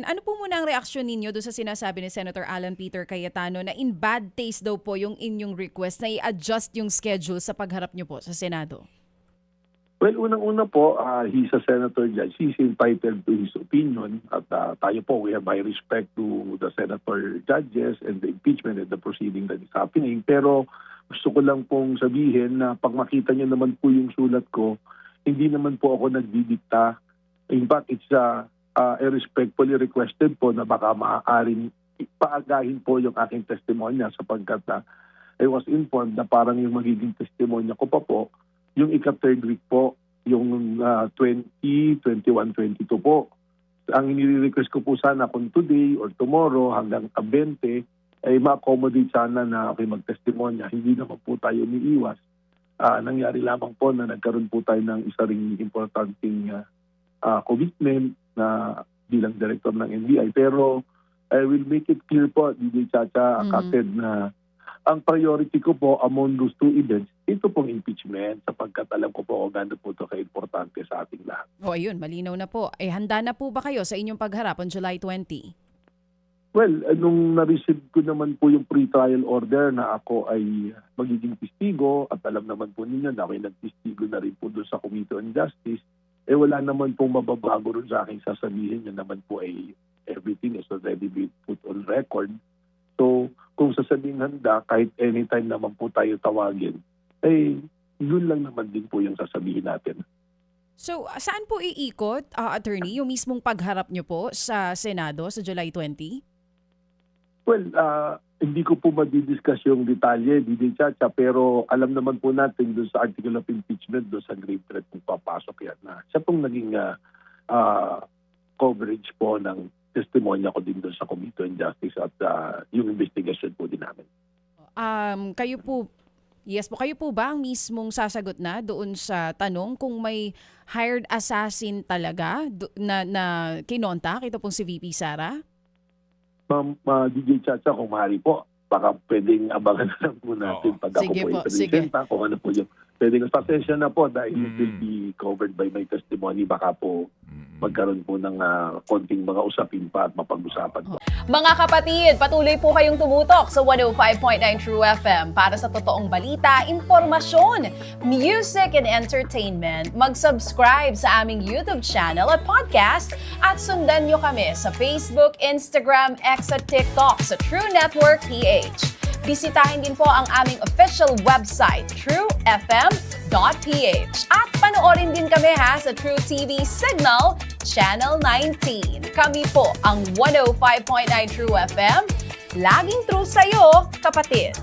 Ano po muna ang reaksyon ninyo doon sa sinasabi ni Senator Alan Peter Cayetano na in bad taste daw po yung inyong request na i-adjust yung schedule sa pagharap nyo po sa Senado? Well, unang-una po, he's a senator judge. He's entitled to his opinion. At tayo po, we have high respect to the senator judges and the impeachment and the proceeding that is happening. Pero gusto ko lang pong sabihin na pag makita niyo naman po yung sulat ko, hindi naman po ako nagdidikta. In fact, it's respectfully requested po na baka maaaring paagahin po yung aking testimonya sapagkat I was informed na parang yung magiging testimonya ko pa po yung ika-third week po, yung 20, 21, 22 po. Ang inire-request ko po sana kung today or tomorrow hanggang 20 ay ma-accommodate sana na okay mag-testimonya. Hindi naman po tayo umiiwas. Nangyari lamang po na nagkaroon po tayo ng isa ring importanteng commitment na bilang director ng NBI. Pero I will make it clear po, DJ Chacha, Kaped, na ang priority ko po among those two events, ito pong impeachment sapagkat alam ko po kung gano'n po ito ka-importante sa ating lahat. O ayun, malinaw na po. Handa na po ba kayo sa inyong pagharap on July 20? Well, nung na-receive ko naman po yung pre-trial order na ako ay magiging testigo at alam naman po ninyo na ako'y nagtestigo na rin po doon sa Committee on Justice, wala naman pong mababago rin sa aking sasabihin. Yan naman po ay everything is already been put on record. So, kung sasabihin handa, kahit anytime naman po tayo tawagin, yun lang naman din po yung sasabihin natin. So, saan po iikot, attorney, yung mismong pagharap nyo po sa Senado sa July 20? Well, hindi ko po madidiscuss yung detalye, DJ Chacha, pero alam naman po natin doon sa article of impeachment, doon sa grave threat kung papasok yan na siya pong naging coverage po ng testimonya ko din doon sa Committee on Justice at yung investigation po din namin. Kayo po ba ang mismong sasagot na doon sa tanong kung may hired assassin talaga na kinontak? Ito pong si VP Sara? Ma'am, DJ Chacha, kung maaari po, baka pwedeng abangan na lang po natin pag ako Sige po po, i-presenta kung ano po yung pwedeng pasensya na po dahil it will be covered by my testimony. Baka po magkaroon po ng konting mga usapin pa at mapag-usapan po. Mga kapatid, patuloy po kayong tumutok sa 105.9 True FM para sa totoong balita, impormasyon, music, and entertainment. Mag-subscribe sa aming YouTube channel at podcast at sundan nyo kami sa Facebook, Instagram, X at TikTok sa True Network PH. Bisitahin din po ang aming official website, truefm.ph. At panoorin din kami sa True TV Signal, Channel 19. Kami po ang 105.9 True FM. Laging true sa'yo, kapatid.